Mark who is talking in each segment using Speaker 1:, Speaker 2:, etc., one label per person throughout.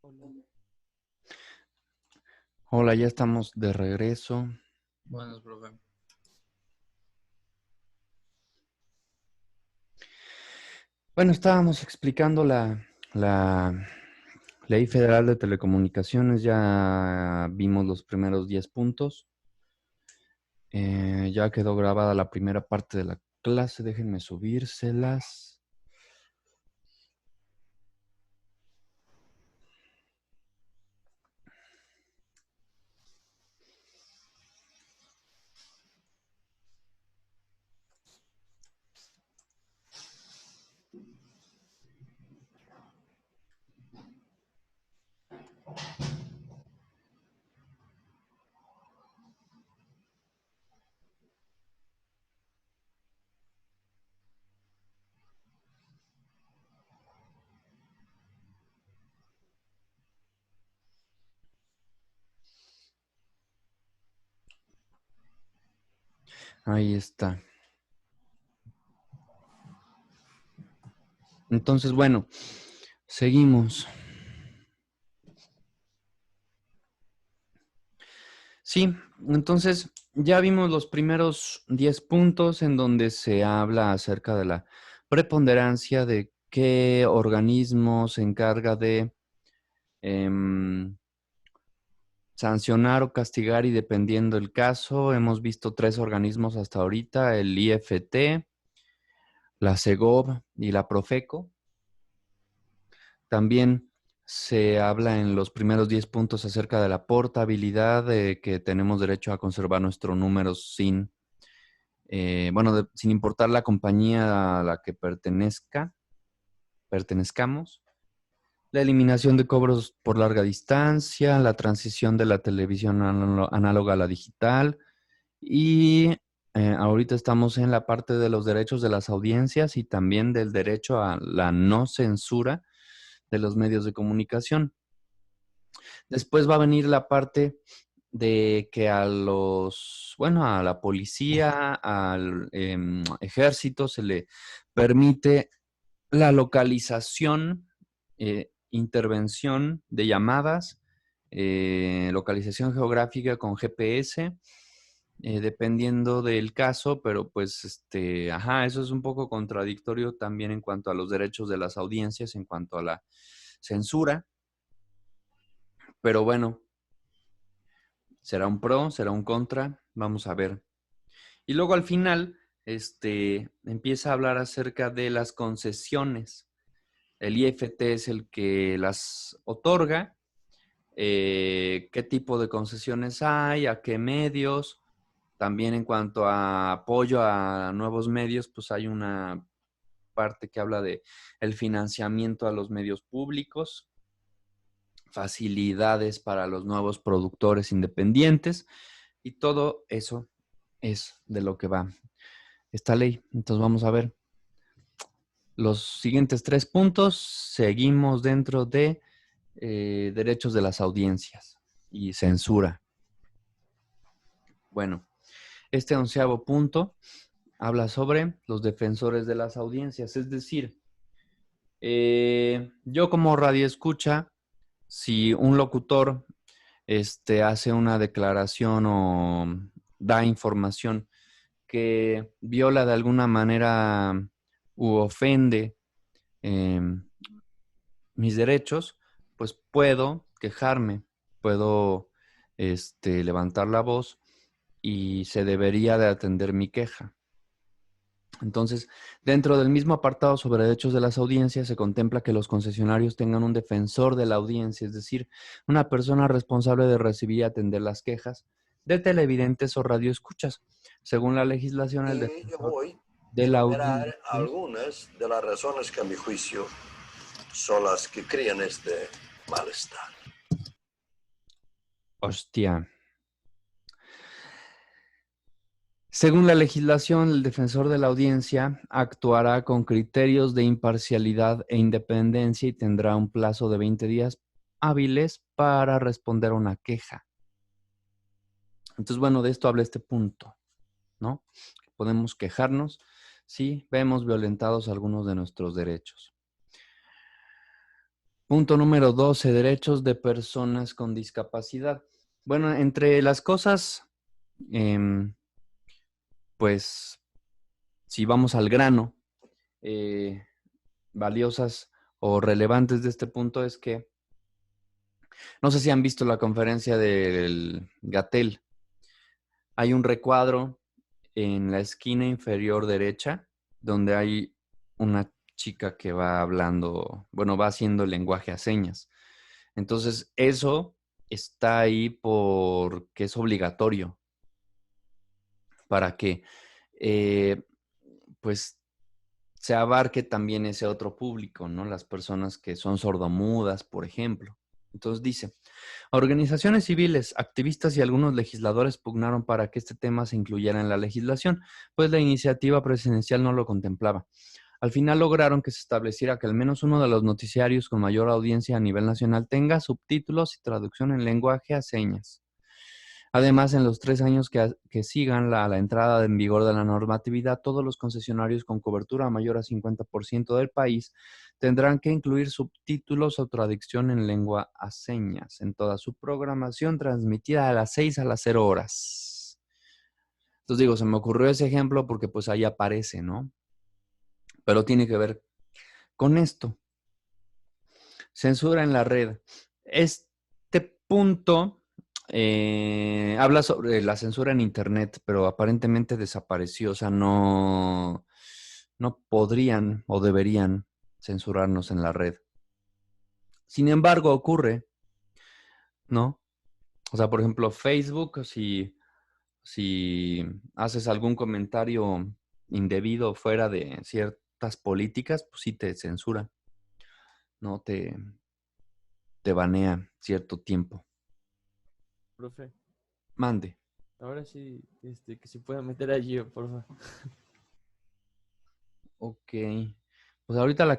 Speaker 1: Hola.
Speaker 2: Hola, ya estamos de regreso.
Speaker 1: Buenas, profe.
Speaker 2: Bueno, estábamos explicando la Ley Federal de Telecomunicaciones, ya vimos los primeros 10 puntos. Ya quedó grabada la primera parte de la clase, déjenme subírselas. Ahí está. Entonces, bueno, seguimos. Sí, entonces ya vimos los primeros 10 puntos en donde se habla acerca de la preponderancia de qué organismo se encarga de sancionar o castigar y dependiendo el caso. Hemos visto 3 organismos hasta ahorita, el IFT, la SEGOV y la Profeco. También se habla en los primeros 10 puntos acerca de la portabilidad, de que tenemos derecho a conservar nuestro número sin, sin importar la compañía a la que pertenezcamos. La eliminación de cobros por larga distancia, la transición de la televisión análoga a la digital y ahorita estamos en la parte de los derechos de las audiencias y también del derecho a la no censura de los medios de comunicación. Después va a venir la parte de que a la policía, al ejército se le permite la localización, intervención de llamadas, localización geográfica con GPS, dependiendo del caso, pero pues eso es un poco contradictorio también en cuanto a los derechos de las audiencias, en cuanto a la censura, pero bueno, será un pro, será un contra, vamos a ver. Y luego al final, empieza a hablar acerca de las concesiones. El IFT es el que las otorga, qué tipo de concesiones hay, a qué medios. También en cuanto a apoyo a nuevos medios, pues hay una parte que habla de el financiamiento a los medios públicos, facilidades para los nuevos productores independientes y todo eso es de lo que va esta ley. Entonces vamos a ver los siguientes 3 puntos. Seguimos dentro de derechos de las audiencias y censura. Bueno, este 11º punto habla sobre los defensores de las audiencias, es decir, yo como radioescucha, si un locutor hace una declaración o da información que viola de alguna manera u ofende eh, mis derechos, pues puedo quejarme, puedo levantar la voz y se debería de atender mi queja. Entonces, dentro del mismo apartado sobre derechos de las audiencias, se contempla que los concesionarios tengan un defensor de la audiencia, es decir, una persona responsable de recibir y atender las quejas de televidentes o radioescuchas. Según la legislación, el
Speaker 1: Y yo
Speaker 2: defensor
Speaker 1: voy
Speaker 2: de
Speaker 1: a
Speaker 2: la
Speaker 1: enumerar
Speaker 2: audiencia.
Speaker 1: algunas de las razones que a mi juicio son las que crean este malestar.
Speaker 2: Hostia. Según la legislación, el defensor de la audiencia actuará con criterios de imparcialidad e independencia y tendrá un plazo de 20 días hábiles para responder a una queja. Entonces, bueno, de esto habla este punto, ¿no? Podemos quejarnos si vemos violentados algunos de nuestros derechos. Punto número 12, derechos de personas con discapacidad. Bueno, entre las cosas, pues, si vamos al grano, valiosas o relevantes de este punto es que, no sé si han visto la conferencia del Gatel, hay un recuadro en la esquina inferior derecha donde hay una chica que va hablando, bueno, va haciendo el lenguaje a señas. Entonces, eso está ahí porque es obligatorio para que, eh, pues, se abarque también ese otro público, ¿no? Las personas que son sordomudas, por ejemplo. Entonces dice, organizaciones civiles, activistas y algunos legisladores pugnaron para que este tema se incluyera en la legislación, pues la iniciativa presidencial no lo contemplaba. Al final lograron que se estableciera que al menos uno de los noticiarios con mayor audiencia a nivel nacional tenga subtítulos y traducción en lenguaje a señas. Además, en los 3 años que sigan la entrada en vigor de la normatividad, todos los concesionarios con cobertura mayor a 50% del país tendrán que incluir subtítulos o traducción en lengua a señas en toda su programación transmitida a las 6 a las 0 horas. Entonces digo, se me ocurrió ese ejemplo porque pues ahí aparece, ¿no? Pero tiene que ver con esto. Censura en la red. Este punto habla sobre la censura en Internet, pero aparentemente desapareció. O sea, no podrían o deberían censurarnos en la red. Sin embargo, ocurre, ¿no? O sea, por ejemplo, Facebook, si haces algún comentario indebido fuera de ciertas políticas, pues sí te censura, ¿no? Te banea cierto tiempo.
Speaker 3: Profe,
Speaker 2: Mande.
Speaker 3: ahora sí, que se pueda meter allí, por favor.
Speaker 2: Ok. Pues ahorita le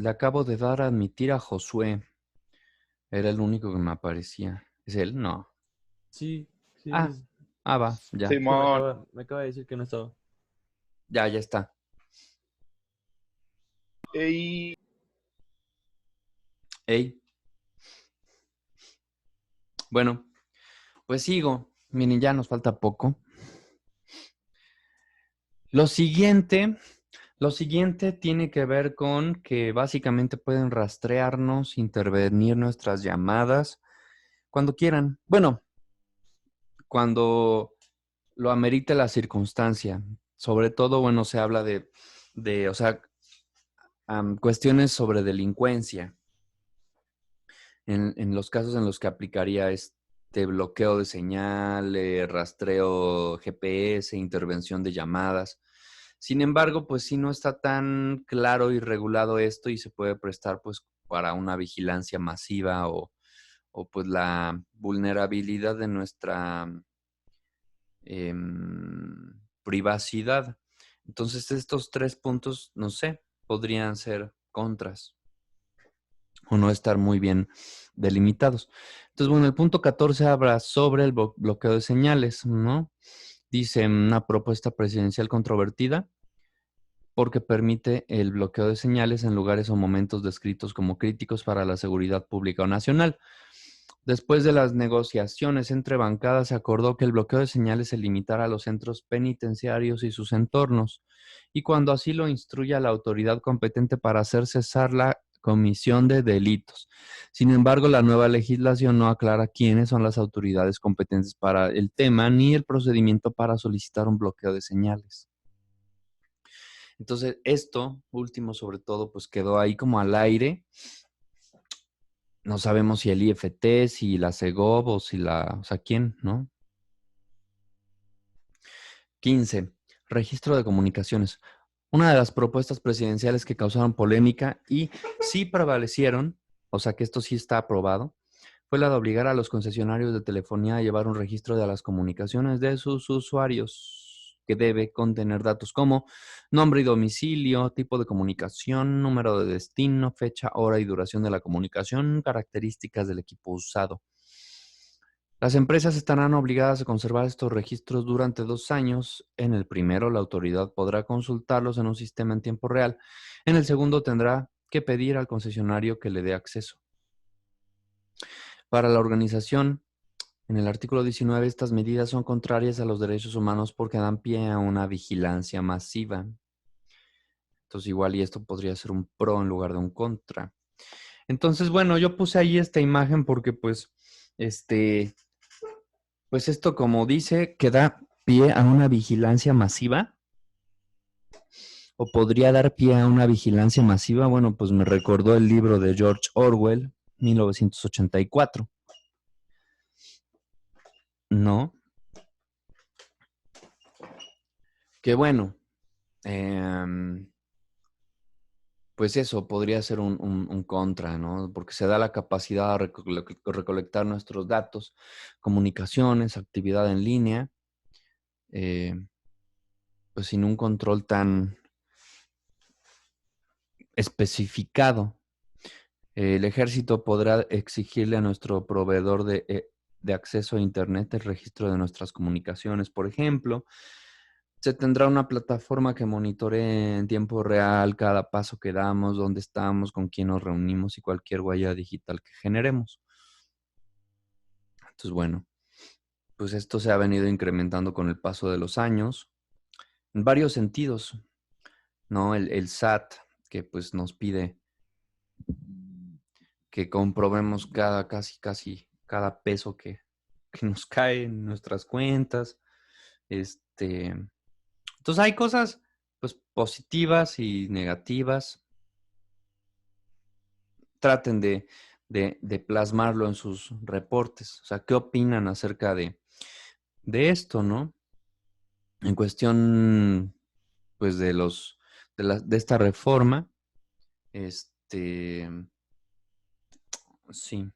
Speaker 2: acabo de dar a admitir a Josué. Era el único que me aparecía. ¿Es él? No.
Speaker 3: Sí, sí,
Speaker 2: Ah, va, ya.
Speaker 3: es que
Speaker 4: Simón,
Speaker 3: me acaba de decir que no estaba.
Speaker 2: Ya está.
Speaker 4: y
Speaker 2: Ey. Bueno, pues sigo. Miren, ya nos falta poco. Lo siguiente tiene que ver con que básicamente pueden rastrearnos, intervenir nuestras llamadas cuando quieran. Bueno, cuando lo amerite la circunstancia. Sobre todo, bueno, se habla o sea, cuestiones sobre delincuencia. En los casos en los que aplicaría este bloqueo de señal, rastreo GPS, intervención de llamadas. Sin embargo, pues sí no está tan claro y regulado esto y se puede prestar pues para una vigilancia masiva o pues la vulnerabilidad de nuestra privacidad. Entonces, estos 3 puntos, no sé, podrían ser contras o no estar muy bien delimitados. Entonces, bueno, el punto 14 habla sobre el bloqueo de señales, ¿no? Dice una propuesta presidencial controvertida porque permite el bloqueo de señales en lugares o momentos descritos como críticos para la seguridad pública o nacional. Después de las negociaciones entre bancadas, se acordó que el bloqueo de señales se limitara a los centros penitenciarios y sus entornos, y cuando así lo instruya la autoridad competente para hacer cesar la comisión de delitos. Sin embargo, la nueva legislación no aclara quiénes son las autoridades competentes para el tema ni el procedimiento para solicitar un bloqueo de señales. Entonces, esto último, sobre todo, pues quedó ahí como al aire. No sabemos si el IFT, si la Segov o sea, ¿quién, no? 15. Registro de comunicaciones. Una de las propuestas presidenciales que causaron polémica y sí prevalecieron, o sea que esto sí está aprobado, fue la de obligar a los concesionarios de telefonía a llevar un registro de las comunicaciones de sus usuarios, que debe contener datos como nombre y domicilio, tipo de comunicación, número de destino, fecha, hora y duración de la comunicación, características del equipo usado. Las empresas estarán obligadas a conservar estos registros durante 2 años. En el primero, la autoridad podrá consultarlos en un sistema en tiempo real. En el segundo, tendrá que pedir al concesionario que le dé acceso. Para la organización, en el artículo 19, estas medidas son contrarias a los derechos humanos porque dan pie a una vigilancia masiva. Entonces, igual y esto podría ser un pro en lugar de un contra. Entonces, bueno, yo puse ahí esta imagen porque, pues esto, como dice, que da pie a una vigilancia masiva. O podría dar pie a una vigilancia masiva. Bueno, pues me recordó el libro de George Orwell, 1984. ¿No? Que bueno, pues eso podría ser un contra, ¿no? Porque se da la capacidad de recolectar nuestros datos, comunicaciones, actividad en línea, pues sin un control tan especificado. El ejército podrá exigirle a nuestro proveedor de acceso a Internet el registro de nuestras comunicaciones, por ejemplo. Se tendrá una plataforma que monitoree en tiempo real cada paso que damos, dónde estamos, con quién nos reunimos y cualquier huella digital que generemos. Entonces, bueno, pues esto se ha venido incrementando con el paso de los años en varios sentidos, ¿no? El SAT, que pues nos pide que comprobemos casi cada peso que nos cae en nuestras cuentas. Entonces hay cosas pues positivas y negativas. Traten de plasmarlo en sus reportes. O sea, ¿qué opinan acerca de esto, no? En cuestión, pues, de esta reforma, sí.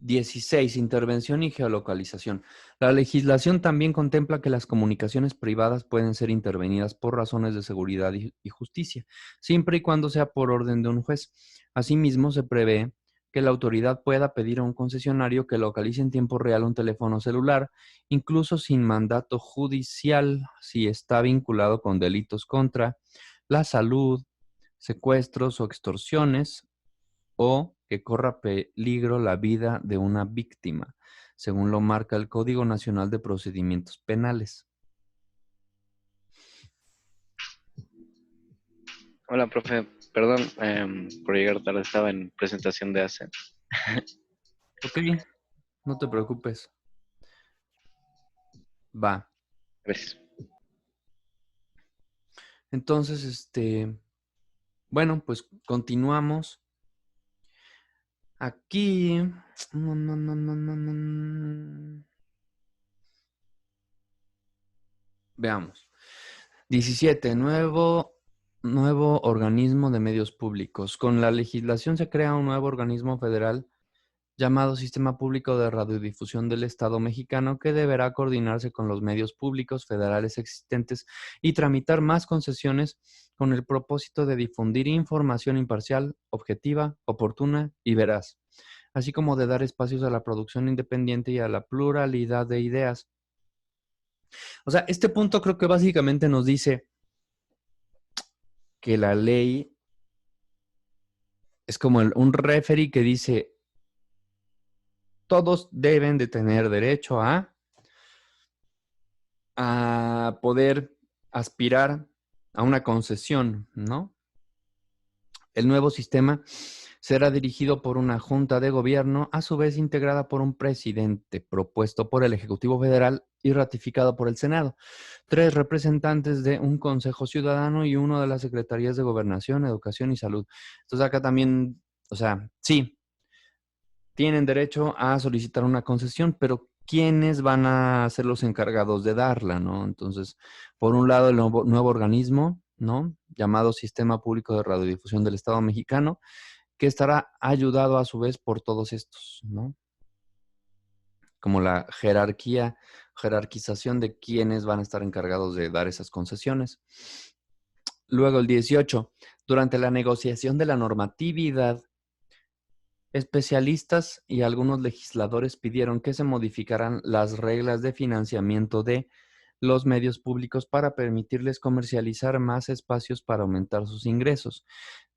Speaker 2: 16. Intervención y geolocalización. La legislación también contempla que las comunicaciones privadas pueden ser intervenidas por razones de seguridad y justicia, siempre y cuando sea por orden de un juez. Asimismo, se prevé que la autoridad pueda pedir a un concesionario que localice en tiempo real un teléfono celular, incluso sin mandato judicial, si está vinculado con delitos contra la salud, secuestros o extorsiones, o que corra peligro la vida de una víctima, según lo marca el Código Nacional de Procedimientos Penales.
Speaker 4: Hola, profe. Perdón por llegar tarde. Estaba en presentación de ACE.
Speaker 2: Ok, no te preocupes. Va.
Speaker 4: Gracias.
Speaker 2: Entonces, bueno, pues continuamos. Aquí. Veamos. 17. Nuevo organismo de medios públicos. Con la legislación se crea un nuevo organismo federal llamado Sistema Público de Radiodifusión del Estado Mexicano, que deberá coordinarse con los medios públicos federales existentes y tramitar más concesiones con el propósito de difundir información imparcial, objetiva, oportuna y veraz, así como de dar espacios a la producción independiente y a la pluralidad de ideas. O sea, este punto creo que básicamente nos dice que la ley es como un referee que dice: todos deben de tener derecho a poder aspirar a una concesión, ¿no? El nuevo sistema será dirigido por una junta de gobierno, a su vez integrada por un presidente propuesto por el Ejecutivo Federal y ratificado por el Senado, 3 representantes de un Consejo Ciudadano y uno de las Secretarías de Gobernación, Educación y Salud. Entonces acá también, o sea, sí, tienen derecho a solicitar una concesión, pero ¿quiénes van a ser los encargados de darla, no? Entonces, por un lado, el nuevo organismo, ¿no? Llamado Sistema Público de Radiodifusión del Estado Mexicano, que estará ayudado a su vez por todos estos, ¿no? Como la jerarquización de quiénes van a estar encargados de dar esas concesiones. Luego, el 18, durante la negociación de la normatividad, especialistas y algunos legisladores pidieron que se modificaran las reglas de financiamiento de los medios públicos para permitirles comercializar más espacios para aumentar sus ingresos.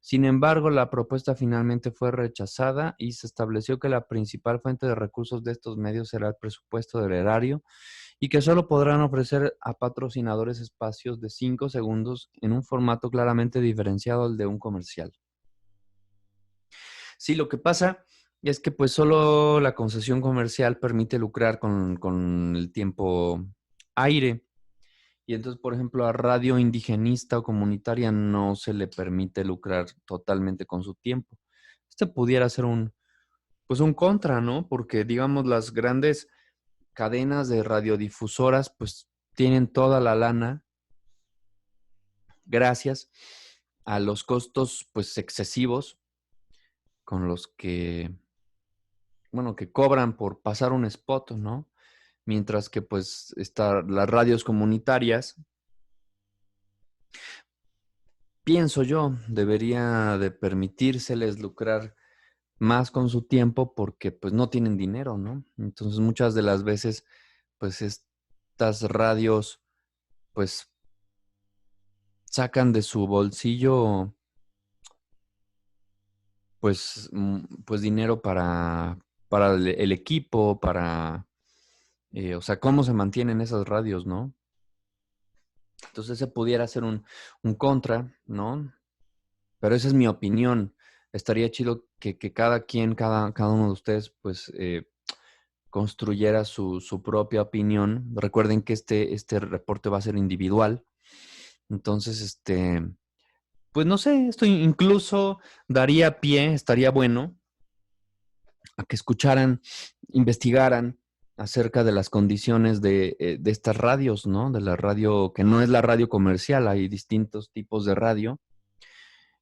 Speaker 2: Sin embargo, la propuesta finalmente fue rechazada y se estableció que la principal fuente de recursos de estos medios será el presupuesto del erario y que solo podrán ofrecer a patrocinadores espacios de 5 segundos en un formato claramente diferenciado al de un comercial. Sí, lo que pasa es que pues solo la concesión comercial permite lucrar con el tiempo aire. Y entonces, por ejemplo, a radio indigenista o comunitaria no se le permite lucrar totalmente con su tiempo. Este pudiera ser pues un contra, ¿no? Porque, digamos, las grandes cadenas de radiodifusoras, pues tienen toda la lana gracias a los costos, pues, excesivos con los que, bueno, que cobran por pasar un spot, ¿no? Mientras que, pues, las radios comunitarias, pienso yo, debería de permitírseles lucrar más con su tiempo porque pues no tienen dinero, ¿no? Entonces muchas de las veces pues estas radios pues sacan de su bolsillo pues dinero para el equipo, o sea, cómo se mantienen esas radios, ¿no? Entonces ese pudiera ser un contra, ¿no? Pero esa es mi opinión. Estaría chido que cada quien, cada uno de ustedes, pues, construyera su propia opinión. Recuerden que este reporte va a ser individual. Entonces, pues no sé, esto incluso daría pie, estaría bueno, a que escucharan, investigaran acerca de las condiciones de estas radios, ¿no? De la radio, que no es la radio comercial, hay distintos tipos de radio.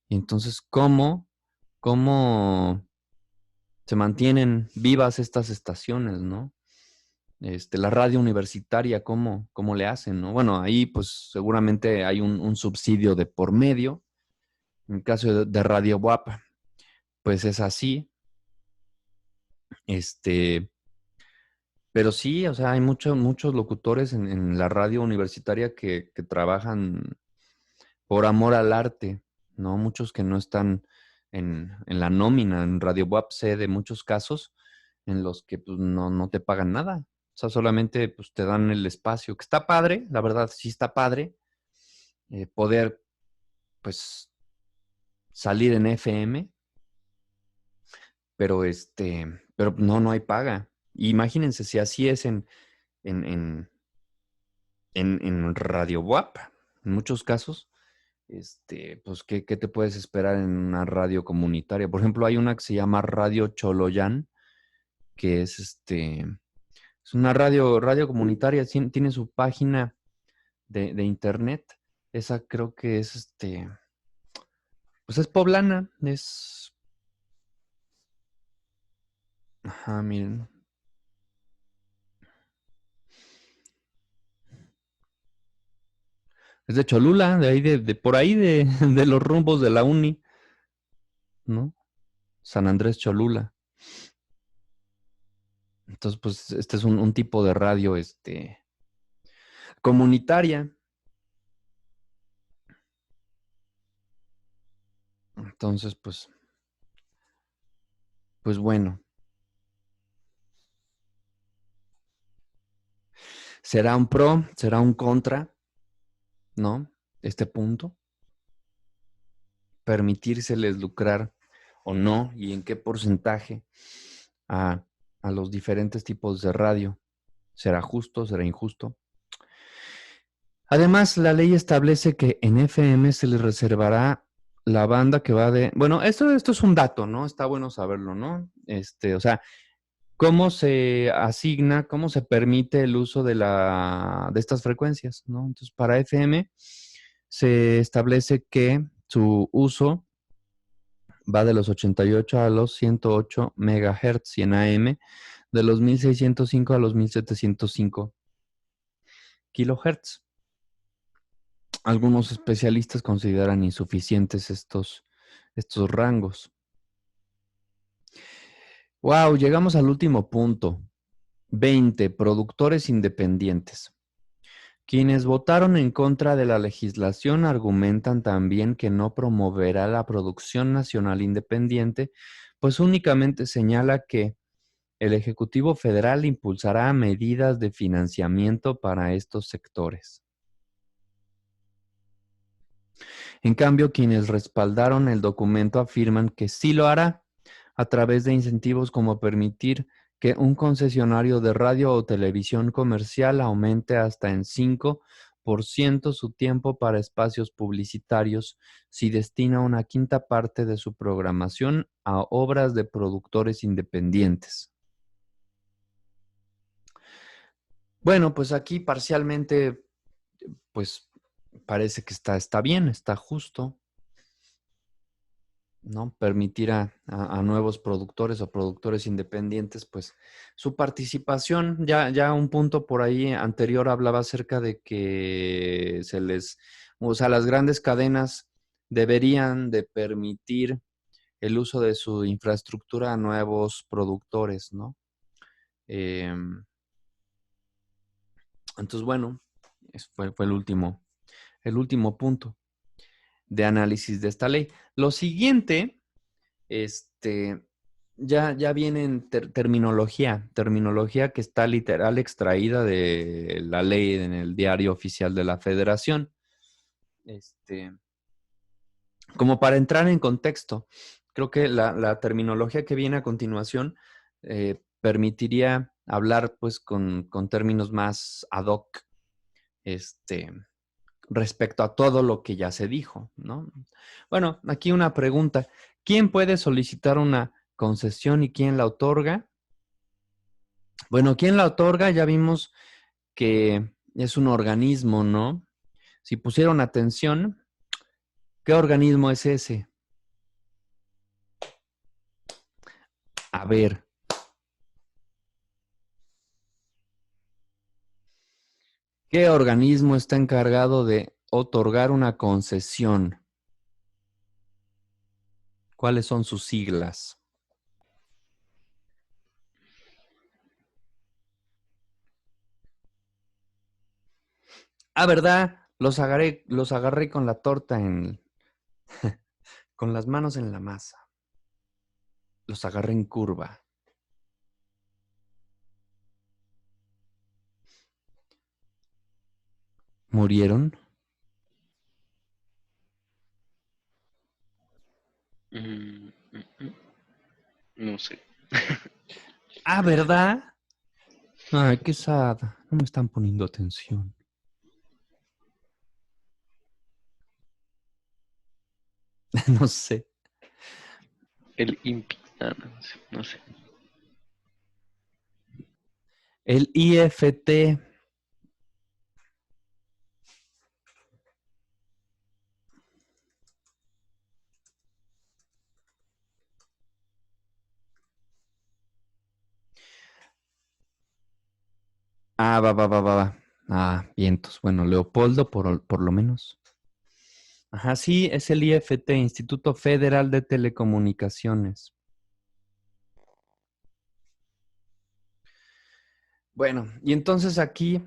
Speaker 2: Y entonces, ¿cómo se mantienen vivas estas estaciones, ¿no? La radio universitaria, ¿cómo le hacen, ¿no? Bueno, ahí pues seguramente hay un subsidio de por medio. En el caso de Radio WAP, pues es así. Pero sí, o sea, hay muchos locutores en la radio universitaria que trabajan por amor al arte, ¿no? Muchos que no están en la nómina. En Radio WAP sé de muchos casos en los que pues, no te pagan nada. O sea, solamente pues, te dan el espacio, que está padre, la verdad sí está padre, poder pues salir en FM, pero pero no hay paga. Imagínense si así es en, en, en Radio WAP, en muchos casos. Pues, ¿qué te puedes esperar en una radio comunitaria? Por ejemplo, hay una que se llama Radio Choloyán, que es una radio comunitaria, tiene su página de internet. Esa creo que es, pues es poblana, ajá, miren. Es de Cholula, de ahí, por ahí de los rumbos de la uni, ¿no? San Andrés Cholula. Entonces, pues, este es un tipo de radio, comunitaria. Entonces, pues bueno. ¿Será un pro? ¿Será un contra? ¿No? Este punto. Permitírseles lucrar o no y en qué porcentaje a los diferentes tipos de radio. ¿Será justo? ¿Será injusto? Además, la ley establece que en FM se les reservará la banda que va de... Bueno, esto es un dato, ¿no? Está bueno saberlo, ¿no? O sea, ¿cómo se asigna, cómo se permite el uso de estas frecuencias, ¿no? Entonces, para FM se establece que su uso va de los 88 a los 108 megahertz y en AM de los 1605 a los 1705 kilohertz. Algunos especialistas consideran insuficientes estos rangos. Wow, llegamos al último punto. 20. Productores independientes. Quienes votaron en contra de la legislación argumentan también que no promoverá la producción nacional independiente, pues únicamente señala que el Ejecutivo Federal impulsará medidas de financiamiento para estos sectores. En cambio, quienes respaldaron el documento afirman que sí lo hará a través de incentivos como permitir que un concesionario de radio o televisión comercial aumente hasta en 5% su tiempo para espacios publicitarios si destina una quinta parte de su programación a obras de productores independientes. Bueno, pues aquí parcialmente, pues parece que está bien, está justo, ¿no? Permitir a nuevos productores o productores independientes, pues su participación. Ya un punto por ahí anterior hablaba acerca de que o sea, las grandes cadenas deberían de permitir el uso de su infraestructura a nuevos productores, ¿no? Entonces, bueno, fue el último punto de análisis de esta ley. Lo siguiente, ya viene en terminología que está literal extraída de la ley en el Diario Oficial de la Federación. Como para entrar en contexto, creo que la terminología que viene a continuación permitiría hablar pues con términos más ad hoc, respecto a todo lo que ya se dijo, ¿no? Bueno, aquí una pregunta. ¿Quién puede solicitar una concesión y quién la otorga? Bueno, ¿quién la otorga? Ya vimos que es un organismo, ¿no? Si pusieron atención, ¿qué organismo es ese? A ver. ¿Qué organismo está encargado de otorgar una concesión? ¿Cuáles son sus siglas? Ah, ¿verdad? Los agarré con la torta con las manos en la masa. Los agarré en curva. ¿Murieron?
Speaker 4: No sé.
Speaker 2: Ah, ¿verdad? Ay, qué sad. No me están poniendo atención. No sé.
Speaker 4: El INPI. Ah, no sé.
Speaker 2: El IFT. Ah, va. Ah, vientos. Bueno, Leopoldo, por lo menos. Ajá, sí, es el IFT, Instituto Federal de Telecomunicaciones. Bueno, y entonces aquí,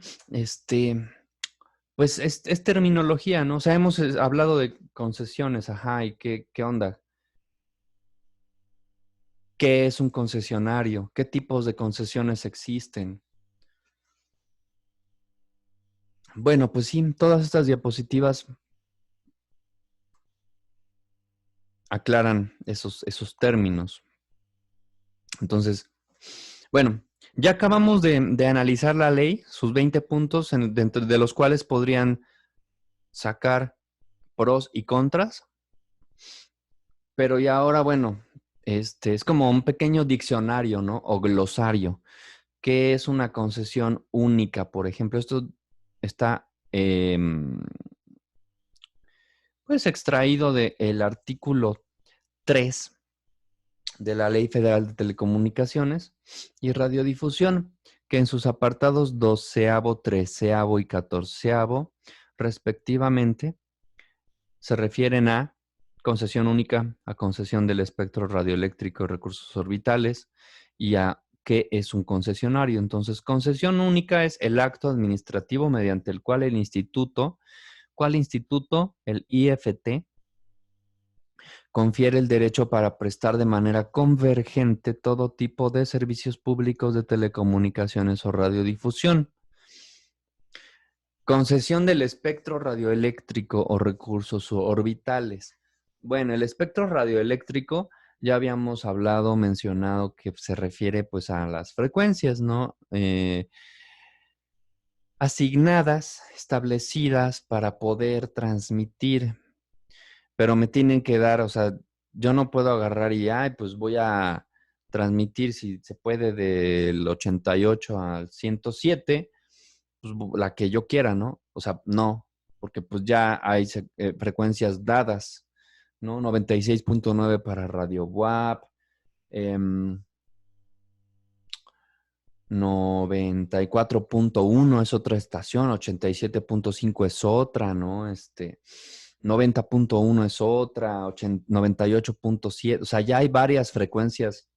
Speaker 2: pues es terminología, ¿no? O sea, hemos hablado de concesiones, ajá, y qué onda. ¿Qué es un concesionario? ¿Qué tipos de concesiones existen? Bueno, pues sí, todas estas diapositivas aclaran esos términos. Entonces, bueno, ya acabamos de analizar la ley, sus 20 puntos, dentro de los cuales podrían sacar pros y contras. Pero ya ahora, bueno, es como un pequeño diccionario, ¿no? O glosario. ¿Qué es una concesión única? Por ejemplo, esto está pues extraído del artículo 3 de la Ley Federal de Telecomunicaciones y Radiodifusión, que en sus apartados 12º, 13º y 14º, respectivamente, se refieren a concesión única, a concesión del espectro radioeléctrico y recursos orbitales, y a qué es un concesionario. Entonces, concesión única es el acto administrativo mediante el cual el instituto, ¿cuál instituto? El IFT, confiere el derecho para prestar de manera convergente todo tipo de servicios públicos de telecomunicaciones o radiodifusión. Concesión del espectro radioeléctrico o recursos orbitales. Bueno, el espectro radioeléctrico ya habíamos hablado, mencionado que se refiere pues a las frecuencias, ¿no? Asignadas, establecidas para poder transmitir, pero me tienen que dar, o sea, yo no puedo agarrar y, ay, pues voy a transmitir, si se puede, del 88 al 107, pues la que yo quiera, ¿no? O sea, no, porque pues ya hay frecuencias dadas, ¿no? 96.9 para Radio WAP, 94.1 es otra estación, 87.5 es otra, ¿no? 90.1 es otra, 98.7, o sea, ya hay varias frecuencias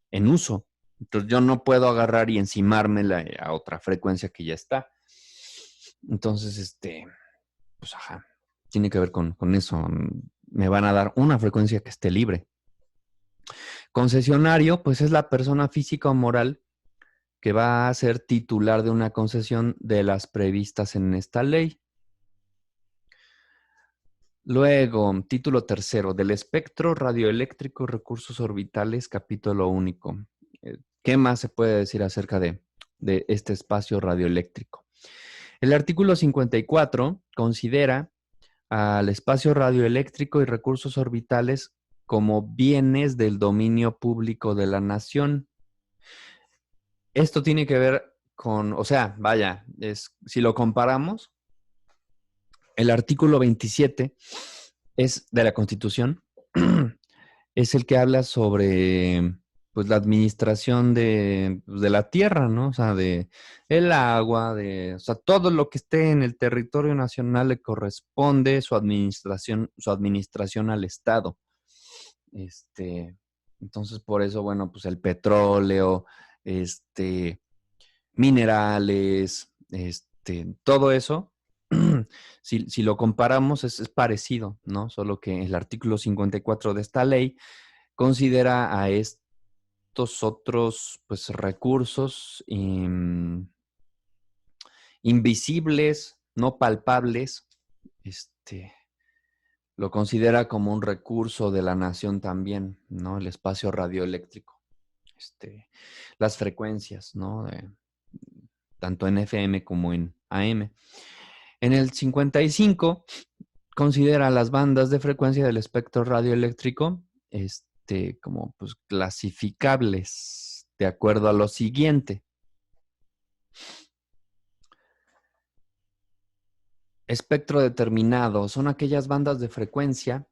Speaker 2: en uso. Entonces yo no puedo agarrar y encimármela a otra frecuencia que ya está. Entonces, pues ajá, tiene que ver con eso. Me van a dar una frecuencia que esté libre. Concesionario, pues es la persona física o moral que va a ser titular de una concesión de las previstas en esta ley. Luego, título tercero, del espectro radioeléctrico, recursos orbitales, capítulo único. ¿Qué más se puede decir acerca de este espacio radioeléctrico? El artículo 54 considera al espacio radioeléctrico y recursos orbitales como bienes del dominio público de la nación. Esto tiene que ver con, o sea, vaya, si lo comparamos, el artículo 27 es de la Constitución, es el que habla sobre pues la administración de la tierra, ¿no? O sea, de el agua, o sea, todo lo que esté en el territorio nacional le corresponde su administración al Estado. Entonces, por eso, bueno, pues el petróleo, minerales, todo eso, si lo comparamos es parecido, ¿no? Solo que el artículo 54 de esta ley considera a estos otros pues, recursos invisibles, no palpables, lo considera como un recurso de la nación también, ¿no? El espacio radioeléctrico, las frecuencias, ¿no? Tanto en FM como en AM. En el 55 considera las bandas de frecuencia del espectro radioeléctrico como pues, clasificables de acuerdo a lo siguiente. Espectro determinado son aquellas bandas de frecuencia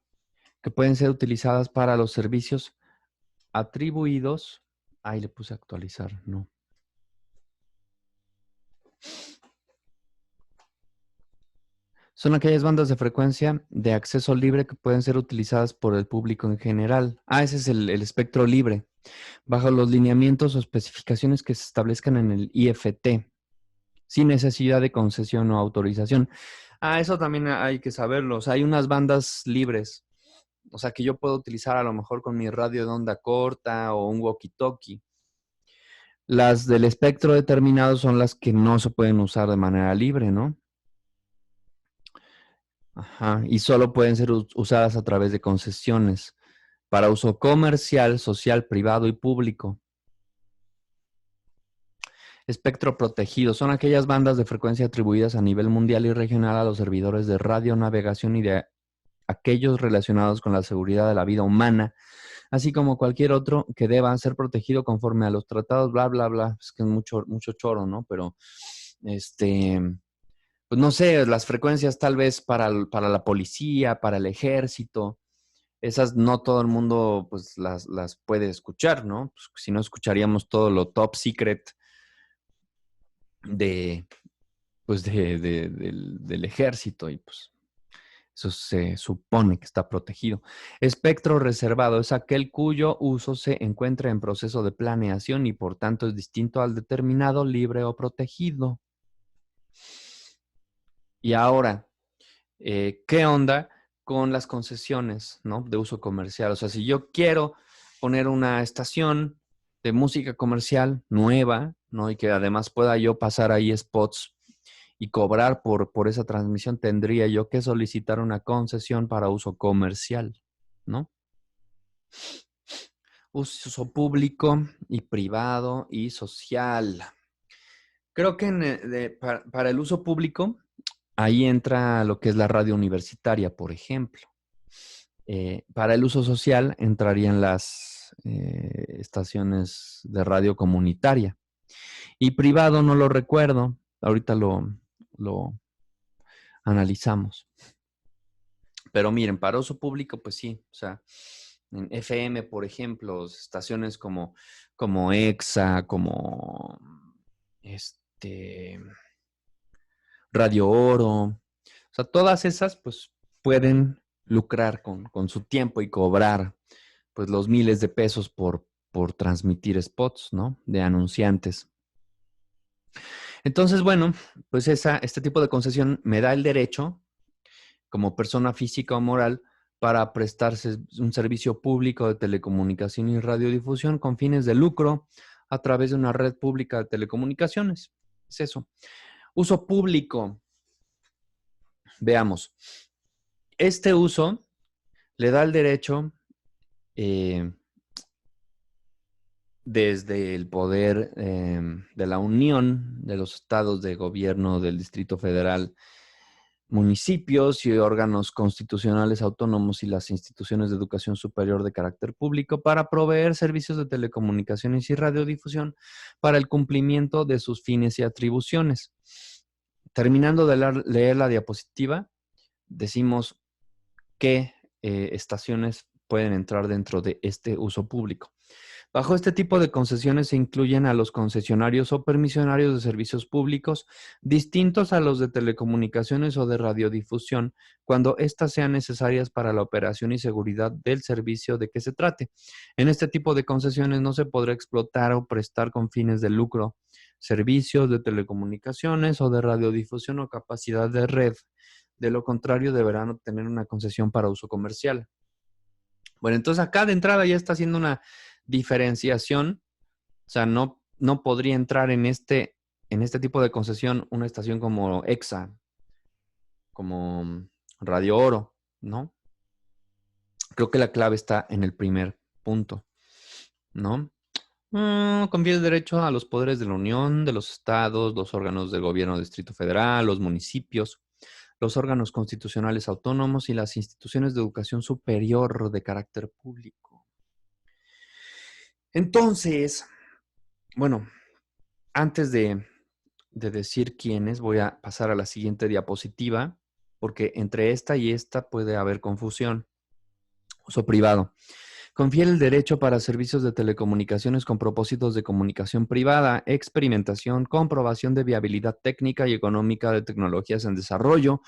Speaker 2: que pueden ser utilizadas para los servicios atribuidos. Ahí le puse actualizar, no. Son aquellas bandas de frecuencia de acceso libre que pueden ser utilizadas por el público en general. Ese es el espectro libre, bajo los lineamientos o especificaciones que se establezcan en el IFT, sin necesidad de concesión o autorización. Eso también hay que saberlo. O sea, hay unas bandas libres, o sea, que yo puedo utilizar a lo mejor con mi radio de onda corta o un walkie-talkie. Las del espectro determinado son las que no se pueden usar de manera libre, ¿no? Ajá, y solo pueden ser usadas a través de concesiones para uso comercial, social, privado y público. Espectro protegido son aquellas bandas de frecuencia atribuidas a nivel mundial y regional a los servidores de radionavegación y de aquellos relacionados con la seguridad de la vida humana, así como cualquier otro que deba ser protegido conforme a los tratados, bla, bla, bla. Es que es mucho choro, ¿no? Pero, pues no sé, las frecuencias tal vez para la policía, para el ejército, esas no todo el mundo pues las puede escuchar, ¿no? Pues, si no escucharíamos todo lo top secret del ejército y pues Eso se supone que está protegido. Espectro reservado es aquel cuyo uso se encuentra en proceso de planeación y por tanto es distinto al determinado, libre o protegido. Y ahora, ¿qué onda con las concesiones, ¿no? De uso comercial? O sea, si yo quiero poner una estación de música comercial nueva, ¿no? Y que además pueda yo pasar ahí spots y cobrar por esa transmisión, tendría yo que solicitar una concesión para uso comercial, ¿no? Uso público y privado y social. Creo que para el uso público, ahí entra lo que es la radio universitaria, por ejemplo. Para el uso social entrarían las estaciones de radio comunitaria. Y privado no lo recuerdo. Ahorita lo analizamos. Pero miren, para uso público, pues sí. O sea, en FM, por ejemplo, estaciones como EXA, como Radio Oro. O sea, todas esas, pues, pueden lucrar con su tiempo y cobrar, pues, los miles de pesos por transmitir spots, ¿no? De anunciantes. Entonces, bueno, pues este tipo de concesión me da el derecho, como persona física o moral, para prestarse un servicio público de telecomunicación y radiodifusión con fines de lucro a través de una red pública de telecomunicaciones. Es eso. Uso público. Veamos. Este uso le da el derecho desde el poder de la Unión, de los estados de gobierno del Distrito Federal, municipios y órganos constitucionales autónomos y las instituciones de educación superior de carácter público para proveer servicios de telecomunicaciones y radiodifusión para el cumplimiento de sus fines y atribuciones. Terminando de leer la diapositiva, decimos qué estaciones pueden entrar dentro de este uso público. Bajo este tipo de concesiones se incluyen a los concesionarios o permisionarios de servicios públicos distintos a los de telecomunicaciones o de radiodifusión cuando éstas sean necesarias para la operación y seguridad del servicio de que se trate. En este tipo de concesiones no se podrá explotar o prestar con fines de lucro servicios de telecomunicaciones o de radiodifusión o capacidad de red. De lo contrario, deberán obtener una concesión para uso comercial. Bueno, entonces acá de entrada ya está haciendo una diferenciación, o sea, no podría entrar en este tipo de concesión una estación como EXA, como Radio Oro, ¿no? Creo que la clave está en el primer punto, ¿no? Confiere el derecho a los poderes de la Unión, de los estados, los órganos del gobierno del Distrito Federal, los municipios, los órganos constitucionales autónomos y las instituciones de educación superior de carácter público. Entonces, bueno, antes de decir quiénes, voy a pasar a la siguiente diapositiva, porque entre esta y esta puede haber confusión. Uso privado. Confiere el derecho para servicios de telecomunicaciones con propósitos de comunicación privada, experimentación, comprobación de viabilidad técnica y económica de tecnologías en desarrollo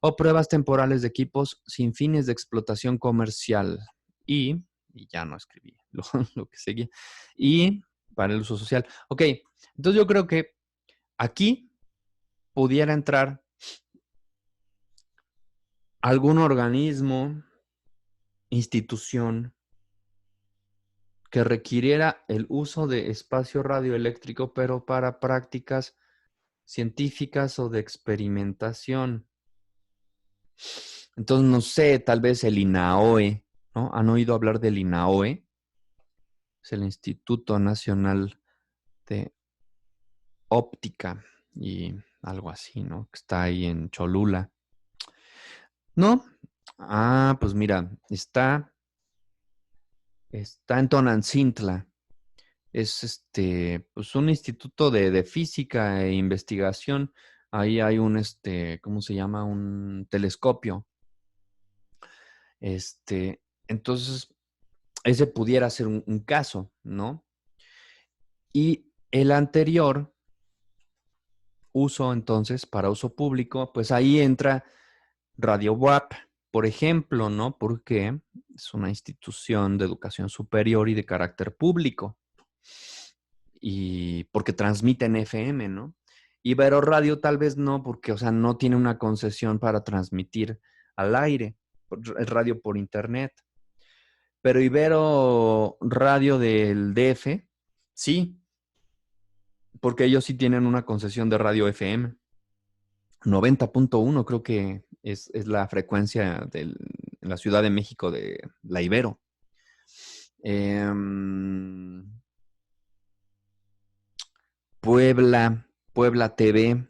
Speaker 2: o pruebas temporales de equipos sin fines de explotación comercial. Y ya no escribí lo que seguía. Y para el uso social. Ok, entonces yo creo que aquí pudiera entrar algún organismo, institución, que requiriera el uso de espacio radioeléctrico, pero para prácticas científicas o de experimentación. Entonces, no sé, tal vez el INAOE, ¿no? ¿Han oído hablar del INAOE? Es el Instituto Nacional de Óptica y algo así, ¿no? Que está ahí en Cholula. ¿No? Ah, pues mira, está en Tonantzintla. Es pues un instituto de física e investigación. Ahí hay un, ¿cómo se llama? Un telescopio. Entonces, ese pudiera ser un caso, ¿no? Y el anterior uso, entonces, para uso público, pues ahí entra Radio WAP, por ejemplo, ¿no? Porque es una institución de educación superior y de carácter público. Y porque transmite en FM, ¿no? Ibero Radio tal vez no, porque, o sea, no tiene una concesión para transmitir al aire. Es radio por internet. Pero Ibero Radio del DF, sí, porque ellos sí tienen una concesión de radio FM. 90.1 creo que es la frecuencia en la Ciudad de México de la Ibero. Puebla TV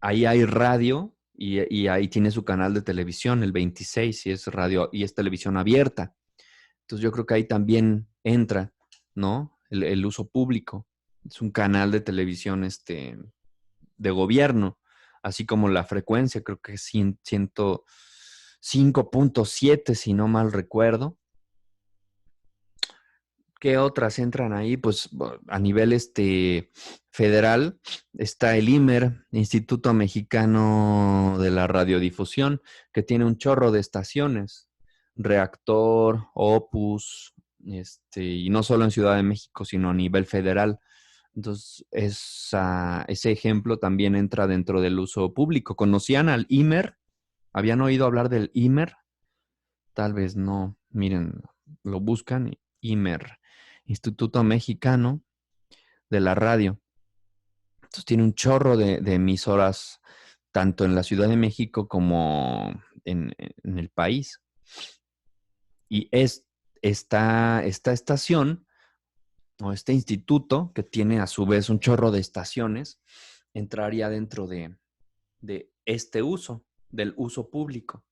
Speaker 2: ahí hay radio y ahí tiene su canal de televisión, el 26, y es radio y es televisión abierta. Entonces yo creo que ahí también entra, ¿no? El uso público. Es un canal de televisión de gobierno, así como la frecuencia, creo que es 105.7, si no mal recuerdo. ¿Qué otras entran ahí? Pues a nivel federal está el IMER, Instituto Mexicano de la Radiodifusión, que tiene un chorro de estaciones, Reactor, Opus, y no solo en Ciudad de México, sino a nivel federal. Entonces, ese ejemplo también entra dentro del uso público. ¿Conocían al IMER? ¿Habían oído hablar del IMER? Tal vez no. Miren, lo buscan, IMER, Instituto Mexicano de la Radio. Entonces tiene un chorro de emisoras, tanto en la Ciudad de México como en el país. Y esta estación, o este instituto, que tiene a su vez un chorro de estaciones, entraría dentro de este uso, del uso público,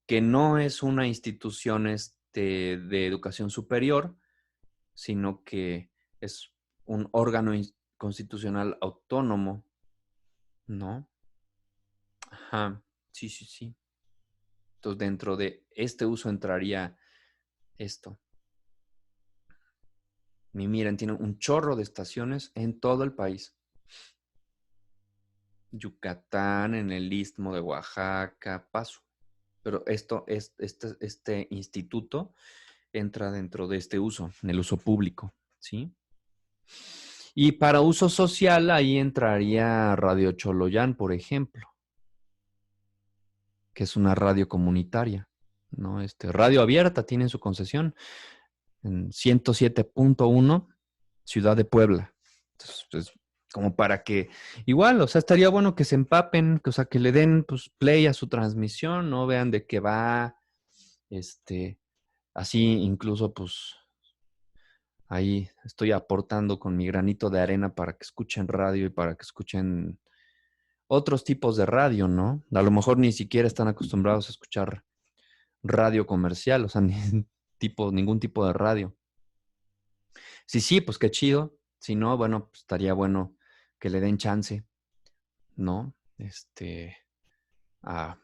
Speaker 2: que no es una institución de educación superior, sino que es un órgano constitucional autónomo, ¿no? Ajá, sí, sí, sí. Entonces, dentro de este uso entraría esto. Y miren, tiene un chorro de estaciones en todo el país. Yucatán, en el Istmo de Oaxaca, Paso. Pero este instituto entra dentro de este uso, en el uso público, ¿sí? Y para uso social, ahí entraría Radio Choloyán, por ejemplo, que es una radio comunitaria, ¿no? Radio abierta tiene su concesión en 107.1, Ciudad de Puebla. Entonces, pues, como para que, igual, o sea, estaría bueno que se empapen, o sea, que le den, pues, play a su transmisión, ¿no? Vean de qué va, así incluso, pues, ahí estoy aportando con mi granito de arena para que escuchen radio y para que escuchen otros tipos de radio, ¿no? A lo mejor ni siquiera están acostumbrados a escuchar radio comercial, o sea, ningún tipo de radio. Sí, pues qué chido. Si no, bueno, pues estaría bueno que le den chance, ¿no? A